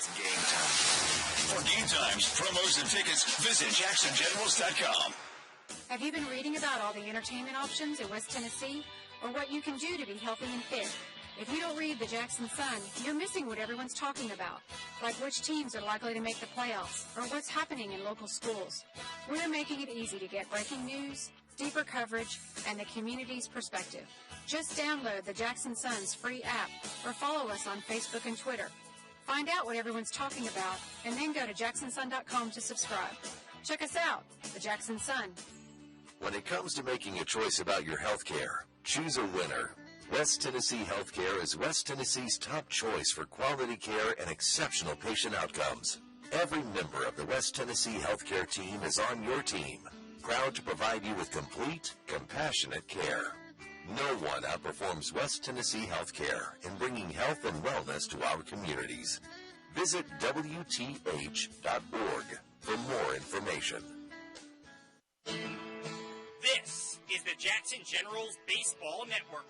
It's game time. For game times, promos, and tickets, visit JacksonGenerals.com. Have you been reading about all the entertainment options in West Tennessee, or what you can do to be healthy and fit? If you don't read the Jackson Sun, you're missing what everyone's talking about, like which teams are likely to make the playoffs, or what's happening in local schools. We're making it easy to get breaking news, deeper coverage, and the community's perspective. Just download the Jackson Sun's free app, or follow us on Facebook and Twitter. Find out what everyone's talking about, and then go to jacksonsun.com to subscribe. Check us out, the Jackson Sun. When it comes to making a choice about your health care, choose a winner. West Tennessee Healthcare is West Tennessee's top choice for quality care and exceptional patient outcomes. Every member of the West Tennessee Healthcare team is on your team, proud to provide you with complete, compassionate care. No one outperforms West Tennessee Healthcare in bringing health and wellness to our communities. Visit WTH.org for more information. This is the Jackson Generals Baseball Network.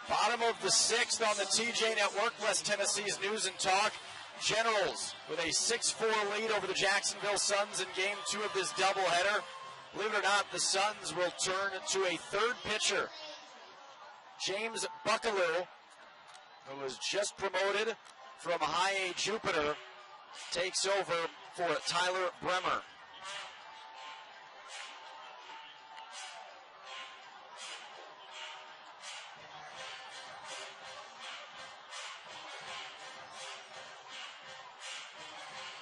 Bottom of the sixth on the TJ Network, West Tennessee's News and Talk. Generals with a 6-4 lead over the Jacksonville Suns in Game 2 of this doubleheader. Believe it or not, the Suns will turn to a third pitcher. James Buckelew, who was just promoted from High A Jupiter, takes over for Tyler Bremer.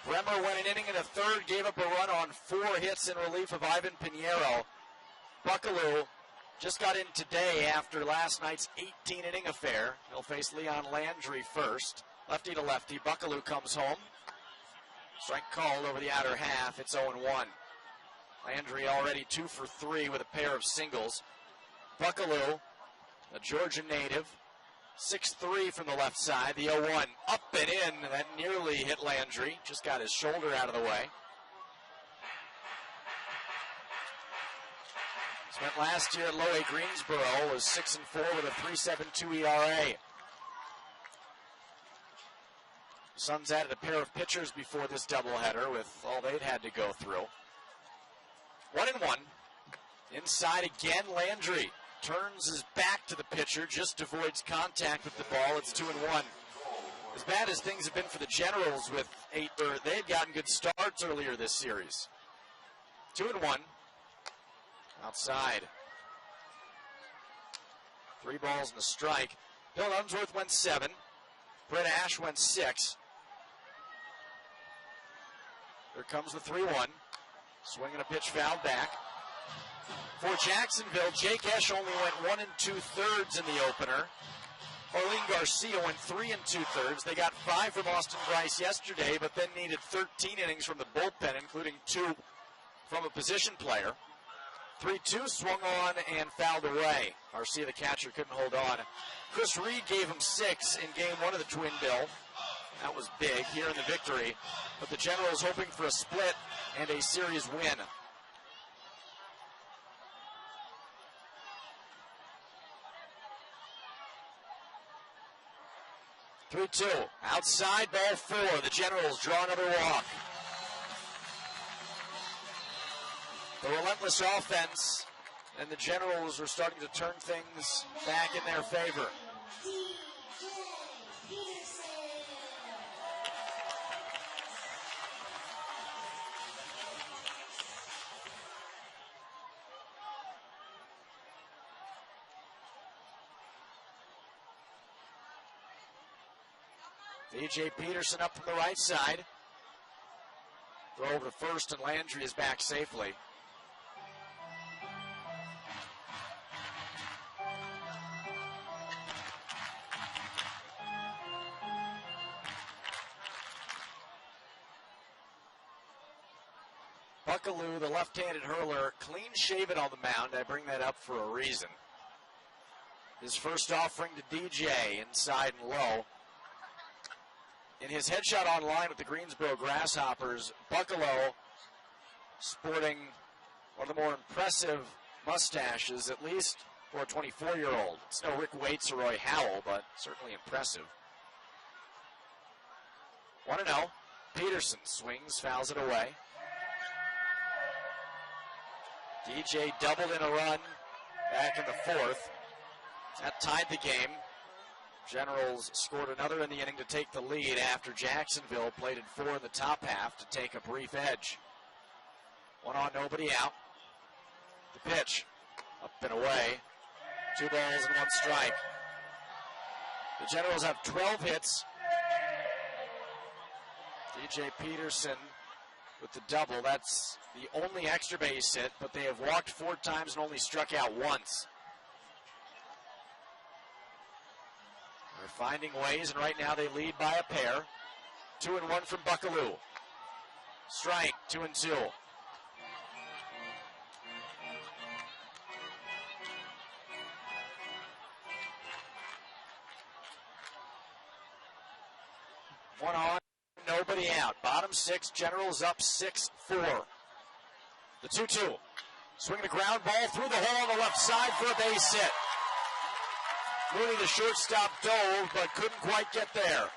Bremer went an inning in the third, gave up a run on 4 hits in relief of Ivan Pinheiro. Buckelew just got in today after last night's 18-inning affair. He'll face Leon Landry first. Lefty to lefty. Buckelew comes home. Strike called over the outer half. It's 0-1. Landry already 2 for 3 with a pair of singles. Buckelew, a Georgia native, 6'3" from the left side. The 0-1 up and in. That nearly hit Landry. Just got his shoulder out of the way. Spent last year at Low A Greensboro, was 6-4 with a 3.72 ERA. Suns added a pair of pitchers before this doubleheader with all they'd had to go through. 1-1. Inside again, Landry turns his back to the pitcher, just avoids contact with the ball. It's 2-1. As bad as things have been for the Generals with they'd gotten good starts earlier this series. 2-1. Outside. 3 balls and a strike. Bill Unsworth went 7. Brett Ash went 6. Here comes the 3-1. Swinging a pitch fouled back. For Jacksonville, Jake Esch only went 1 2/3 in the opener. Arlene Garcia went 3 2/3. They got 5 from Austin Bryce yesterday, but then needed 13 innings from the bullpen, including 2 from a position player. 3-2 swung on and fouled away. Garcia, the catcher, couldn't hold on. Chris Reed gave him 6 in Game 1 of the Twin Bill. That was big here in the victory. But the Generals hoping for a split and a series win. 3-2. Outside, ball 4. The Generals draw another walk. The relentless offense, and the Generals are starting to turn things back in their favor. DJ Peterson up from the right side. Throw over to first, and Landry is back safely. Buckelew, the left-handed hurler, clean-shaven on the mound. I bring that up for a reason. His first offering to DJ, inside and low. In his headshot online with the Greensboro Grasshoppers, Buckelew, sporting one of the more impressive mustaches, at least for a 24-year-old. It's no Rick Waits or Roy Howell, but certainly impressive. 1-0. Peterson swings, fouls it away. DJ doubled in a run back in the fourth. That tied the game. Generals scored another in the inning to take the lead after Jacksonville played in 4 in the top half to take a brief edge. 1 on, nobody out. The pitch, up and away. 2 balls and 1 strike. The Generals have 12 hits. DJ Peterson with the double. That's the only extra base hit, but they have walked 4 times and only struck out once. They're finding ways, and right now they lead by a pair. 2-1 from Buckelew. Strike, 2-2. One on, nobody out. Bottom 6, Generals up 6-4. The 2-2. Swinging a ground ball through the hole on the left side for a base hit. Mooney, the shortstop, dove, but couldn't quite get there.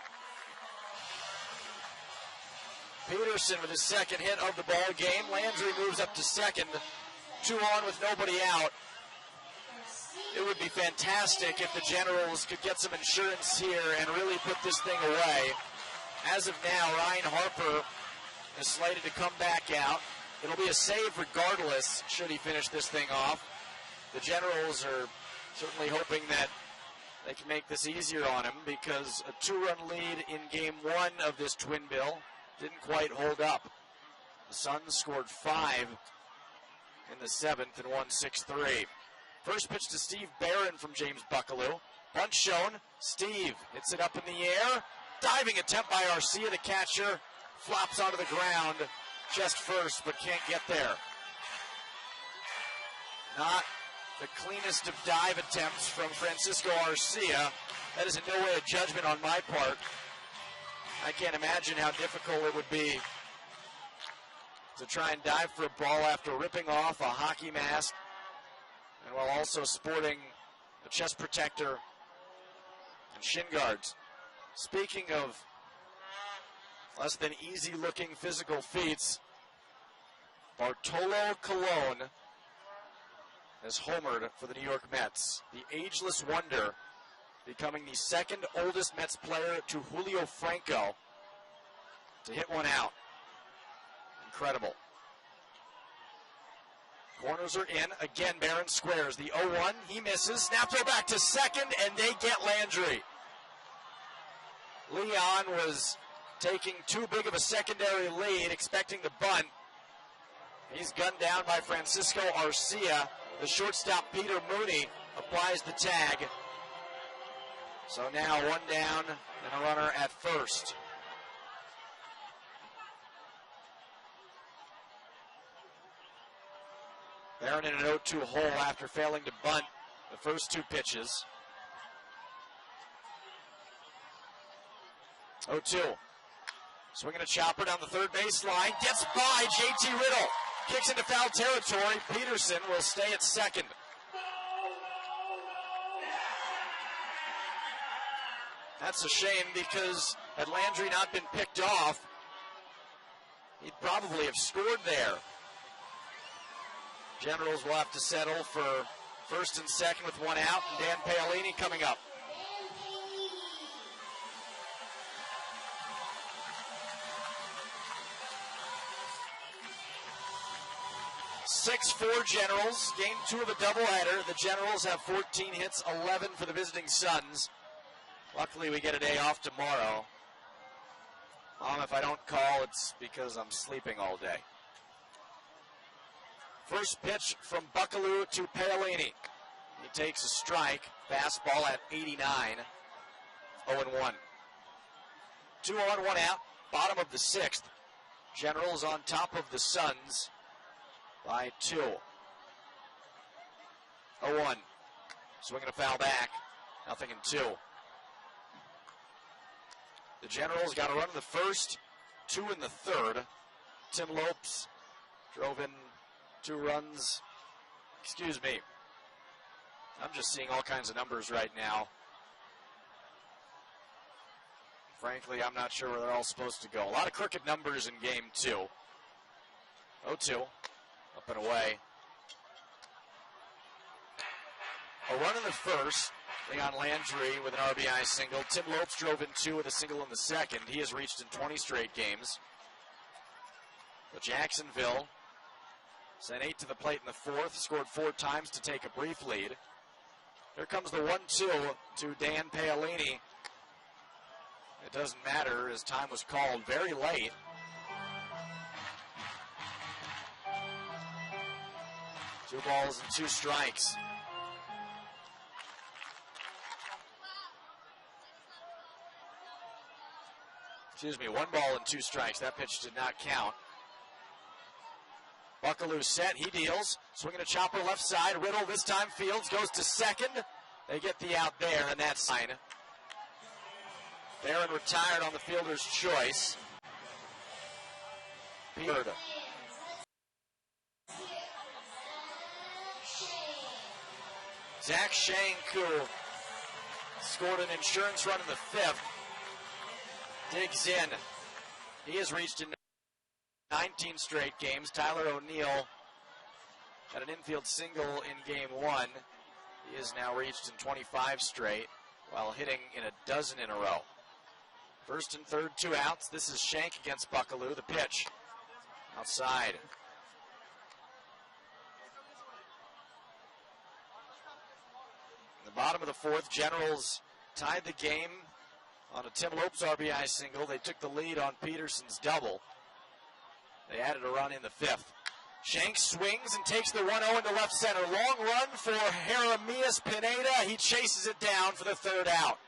Peterson with his second hit of the ball game. Landry moves up to second. 2 on with nobody out. It would be fantastic if the Generals could get some insurance here and really put this thing away. As of now, Ryan Harper is slated to come back out. It'll be a save regardless, should he finish this thing off. The Generals are certainly hoping that they can make this easier on him, because a 2-run lead in game 1 of this twin bill didn't quite hold up. The Suns scored 5 in the 7th and won 6-3. First pitch to Steve Barron from James Buckelew. Bunt shown. Steve hits it up in the air. Diving attempt by Arcia, the catcher. Flops onto the ground, chest first, but can't get there. Not the cleanest of dive attempts from Francisco Arcia. That is in no way a judgment on my part. I can't imagine how difficult it would be to try and dive for a ball after ripping off a hockey mask and while also sporting a chest protector and shin guards. Speaking of less than easy-looking physical feats, Bartolo Colon has homered for the New York Mets. The ageless wonder, becoming the second oldest Mets player to Julio Franco to hit one out. Incredible. Corners are in. Again, Barron squares. The 0-1, he misses. Snap throw back to second, and they get Landry. Leon was taking too big of a secondary lead, expecting the bunt. He's gunned down by Francisco Arcia. The shortstop, Peter Mooney, applies the tag. So now 1 down and a runner at first. Barron in an 0-2 hole after failing to bunt the first 2 pitches. 0-2. Swinging a chopper down the third base line. Gets by JT Riddle. Kicks into foul territory. Peterson will stay at second. That's a shame, because had Landry not been picked off, he'd probably have scored there. Generals will have to settle for first and second with 1 out, and Dan Paolini coming up. (6-4) Generals, game 2 of a doubleheader. The Generals have 14 hits, 11 for the visiting Suns. Luckily, we get a day off tomorrow. Mom, if I don't call, it's because I'm sleeping all day. First pitch from Buckelew to Paolini. He takes a strike. Fastball at 89. 0-1. 2 on, 1 out. Bottom of the 6th. Generals on top of the Suns by 2. 0-1. Swinging a foul back. 0-2. The Generals got a run in the first, 2 in the third. Tim Lopes drove in 2 runs. Excuse me. I'm just seeing all kinds of numbers right now. Frankly, I'm not sure where they're all supposed to go. A lot of crooked numbers in game 2. 0-2. Up and away. A run in the first. Leon Landry with an RBI single. Tim Lopes drove in 2 with a single in the second. He has reached in 20 straight games. But Jacksonville sent 8 to the plate in the fourth. Scored 4 times to take a brief lead. Here comes the 1-2 to Dan Paolini. It doesn't matter as time was called very late. Two balls and 2 strikes. Excuse me, 1 ball and 2 strikes. That pitch did not count. Buckelew set, he deals. Swinging a chopper left side. Riddle this time fields, goes to second. They get the out there, and that's fine. Barron retired on the fielder's choice. Peter. Zach Shank, who scored an insurance run in the 5th, digs in. He has reached in 19 straight games. Tyler O'Neill had an infield single in game 1. He has now reached in 25 straight while hitting in a dozen in a row. First and third, 2 outs. This is Shank against Buckelew. The pitch outside. In the bottom of the 4th, Generals tied the game on a Tim Lopes RBI single. They took the lead on Peterson's double. They added a run in the 5th. Shank swings and takes the 1-0 into left center. Long run for Jeremias Pineda. He chases it down for the 3rd out.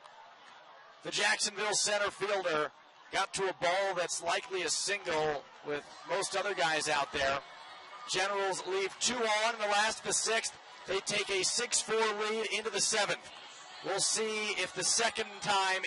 The Jacksonville center fielder got to a ball that's likely a single with most other guys out there. Generals leave 2 on in the last of the 6th. They take a 6-4 lead into the 7th. We'll see if the second time